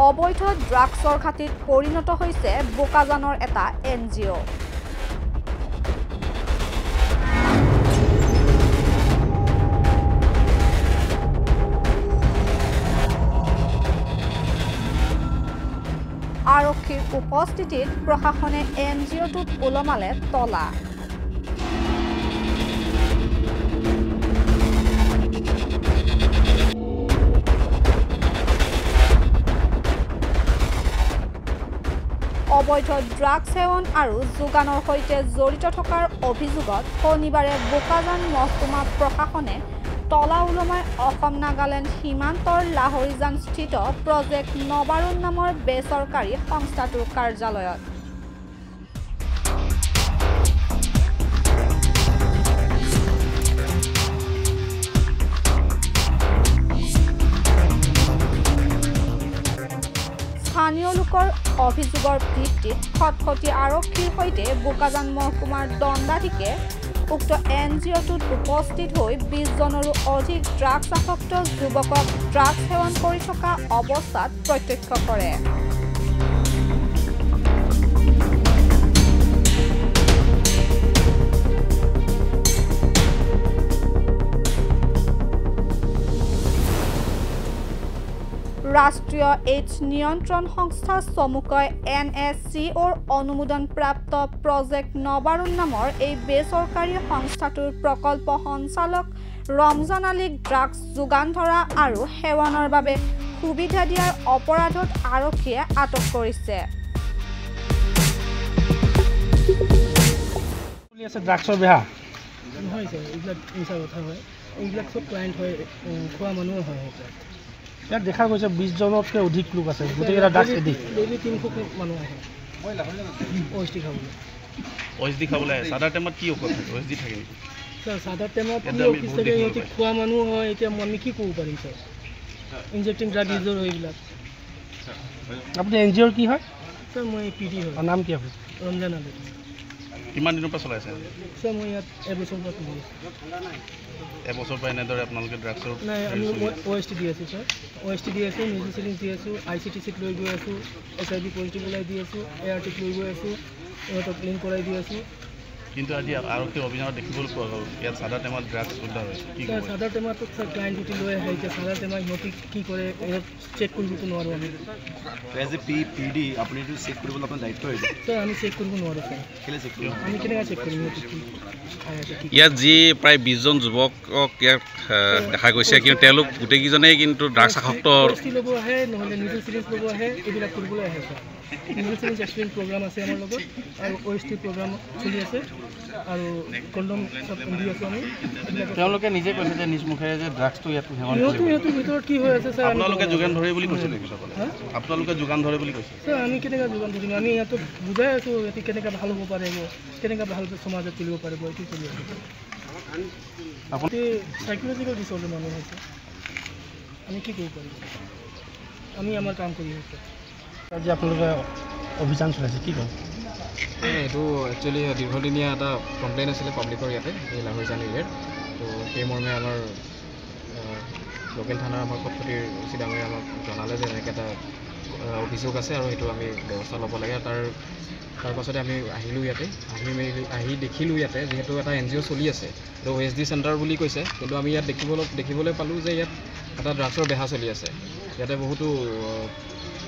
অবৈধ ড্ৰাগছৰ ঘাটিত পৰিণত হৈছে বোকাজানৰ এটা NGO। আৰক্ষীৰ উপস্থিতিত প্ৰশাসনে NGOটোত ওলমালে তলা। অবৈধ ড্ৰাগ সেৱন আৰু যোগানৰ সৈতে জড়িত থকাৰ অভিযোগত শনিবাৰে বোকাজান মহকুমা প্ৰশাসনে তলা ওলমাই অসম নাগালেণ্ড সীমান্তৰ লাহৰিজান স্থিত প্ৰজেক্ট নবাৰুণ নামৰ বেচৰকাৰী সংস্থাটোৰ কাৰ্যালয়ত। স্থানীয় লোকৰ অভিযোগৰ ভিত্তিত খটখটীয়া আৰক্ষীৰ সৈতে বোকাজান মহকুমাৰ দণ্ডাধীশে উক্ত NGOটোত উপস্থিত হৈ 20 জনৰো অধিক ড্ৰাগছ আসক্ত যুৱকক ড্ৰাগছ সেৱন কৰি থকা অৱস্থাত প্ৰত্যক্ষ কৰে। ৰাষ্ট্ৰীয় এইডছ নিয়ন্ত্ৰণ সংস্থা চমুকৈ NSCOৰ অনুমোদনপ্ৰাপ্ত প্ৰজেক্ট নবাৰুণ নামৰ এই বেচৰকাৰী সংস্থাটোৰ প্ৰকল্প সঞ্চালক ৰমজান আলীক ড্ৰাগছ যোগান ধৰা আৰু সেৱনৰ বাবে সুবিধা দিয়াৰ অপৰাধত আৰক্ষীয়ে আটক কৰিছে। ড্ৰাগছৰ বেহা নহয় স্যাৰ, এইবিলাক মিছা কথা হয়। এইবিলাক চব ক্লায়েণ্ট হয়, খোৱা মানুহ হয়। ইয়াত দেখা গৈছে 20 জনতকৈ অধিক লোক আছে, গোটেইকেইটা ড্ৰাগছ এডিক্ট। ডেইলি 300 মানুহ আহে OSD খাবলৈ। OSD খাবলৈ আহে। চাদাৰ টাইমত কি ঔষধ থাকে? OSD থাকে নেকি? স্যাৰ চাদাৰ টাইমত কি অফিচ থাকে, সিহঁতে খোৱা মানুহ হয়। এতিয়া আমি কি ক'ব পাৰিম স্যাৰ? ইনজেক্টিং ড্ৰাগ ইউজৰ হয় এইবিলাক। আপুনি NGOৰ কি হয়? স্যাৰ মই PD হয়। নাম কি আপোনাৰ? ৰমজান আলী। কিমান দিনৰ পৰা চলাইছে? স্যাৰ মই ইয়াত এবছৰৰ পৰা কৰি আছোঁ। এবছৰৰ পৰা এনেদৰে আপোনালোকে ড্ৰাগছৰ নাই, আমি OSD দি আছোঁ স্যাৰ। OSD দি আছোঁ, মেডিচিন দি আছোঁ, ICTCত লৈ গৈ আছোঁ, HIV পজিটিভ ওলাই দি আছোঁ, ARTত লৈ গৈ আছোঁ, ইহঁতক লিংক কৰাই দি আছোঁ। কিন্তু আজি আৰক্ষী অভিযানত দেখিবলৈ পোৱা গ'ল ইয়াত চাদাৰ টাইমত ড্ৰাগছ উদ্ধাৰ হৈছে। কি স্যাৰ চাদাৰ টেমাটো স্যাৰ ক্লায়েণ্ট ডিউটি লৈ আহে। এতিয়া চাদাৰ টেমা সিহঁতে কি কৰে ইহঁত চেক কৰিবতো নোৱাৰোঁ আমি। এজ এ PD আপুনিতো চেক কৰিবলৈ আপোনাৰ দায়িত্ব হৈছে। স্যাৰ আমি চেক কৰিব নোৱাৰোঁ স্যাৰ। কেলৈ চেক কৰিব? আমি কেনেকৈ চেক কৰিম? ইয়াত যি প্ৰায় 20 জন যুৱকক ইয়াত দেখা গৈছে, কিন্তু তেওঁলোক গোটেইকেইজনেই কিন্তু ড্ৰাগছ আসক্ত ল'ব আহে, নহ'লে নিডল চিৰিঞ্জ ল'ব আহে, এইবিলাক কৰিবলৈ আহে sir. Needle syringe experience program আছে আমাৰ লগত, আৰু OSD প্ৰগ্ৰাম চলি আছে, আৰু কণ্ডম চব দি আছোঁ আমি। তেওঁলোকে নিজে কৈছে যে নিজ মুখেৰে যে ড্ৰাগছটো ইয়াত সেৱন সিহঁতৰ ভিতৰত কি হৈ আছে স্যাৰ? আপোনালোকে যোগান ধৰে বুলি কৈছে নেকি? আপোনালোকে যোগান ধৰে বুলি কৈছে? স্যাৰ আমি কেনেকৈ যোগান ধৰিম? আমি ইহঁতক বুজাই আছোঁ সিহঁতে কেনেকৈ ভাল হ'ব পাৰিব, কেনেকৈ ভালকৈ সমাজত তুলিব পাৰিব, এইটো কৰি আছোঁ। আপুনি চাইক'লজিকেল ডিছঅৰ্ডাৰ মানুহ হৈছে, আমি কি কৰিব পাৰিম? আমি আমাৰ কাম কৰি আছোঁ। আজি আপোনালোকে অভিযান চলাইছে, কি কয়? এইটো একচুৱেলি দীৰ্ঘদিনীয়া এটা কমপ্লেইন আছিলে পাব্লিকৰ ইয়াতে, এই লাহৰিজান এৰিয়াৰ। তো সেই মৰ্মে আমাৰ লোকেল থানাৰ আমাৰ খটখটীৰ OC ডাঙৰীয়াই আমাক জনালে যে এনেকৈ এটা অভিযোগ আছে আৰু সেইটো আমি ব্যৱস্থা ল'ব লাগে। তাৰ পাছতে আমি আহিলোঁ ইয়াতে, আহি দেখিলোঁ ইয়াতে যিহেতু এটা NGO চলি আছে, এইটো OSD চেণ্টাৰ বুলি কৈছে, কিন্তু আমি ইয়াত দেখিবলৈ পালোঁ যে ইয়াত এটা ড্ৰাগছৰ বেহা চলি আছে। ইয়াতে বহুতো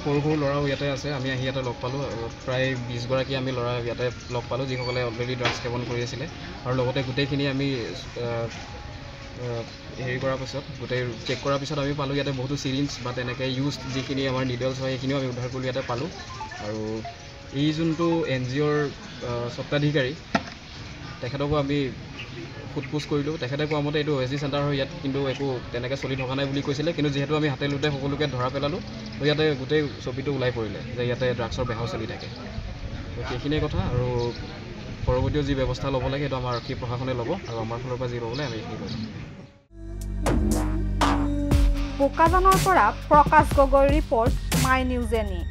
সৰু সৰু ল'ৰাও ইয়াতে আছে। আমি আহি ইয়াতে লগ পালোঁ, প্ৰায় 20 গৰাকী আমি ল'ৰা ইয়াতে লগ পালোঁ, যিসকলে অলৰেডি ড্ৰাগছ সেৱন কৰি আছিলে। আৰু লগতে গোটেইখিনি আমি হেৰি কৰাৰ পিছত, গোটেই চেক কৰাৰ পিছত আমি পালোঁ ইয়াতে বহুতো চিৰিঞ্জ বা তেনেকৈ ইউজ যিখিনি আমাৰ নিডলছ হয় সেইখিনিও আমি উদ্ধাৰ কৰি ইয়াতে পালোঁ। আৰু এই যোনটো NGOৰ স্বত্বাধিকাৰী, তেখেতকো আমি সোধপোছ কৰিলোঁ। তেখেতে কোৱা মতে এইটো OSD চেণ্টাৰ হয়, ইয়াত কিন্তু একো তেনেকৈ চলি থকা নাই বুলি কৈছিলে। কিন্তু যিহেতু আমি হাতে লোতে সকলোকে ধৰা পেলালোঁ, তো ইয়াতে গোটেই ছবিটো ওলাই পৰিলে যে ইয়াতে ড্ৰাগছৰ বেহাও চলি থাকে। তো সেইখিনিয়ে কথা, আৰু পৰৱৰ্তীও যি ব্যৱস্থা ল'ব লাগে সেইটো আমাৰ আৰক্ষী প্ৰশাসনে ল'ব, আৰু আমাৰ ফালৰ পৰা যি ল'ব লাগে আমি সেইখিনি কৰিম। বোকাজানৰ পৰা প্ৰকাশ গগৈৰ ৰিপৰ্ট, মাই নিউজ এনি।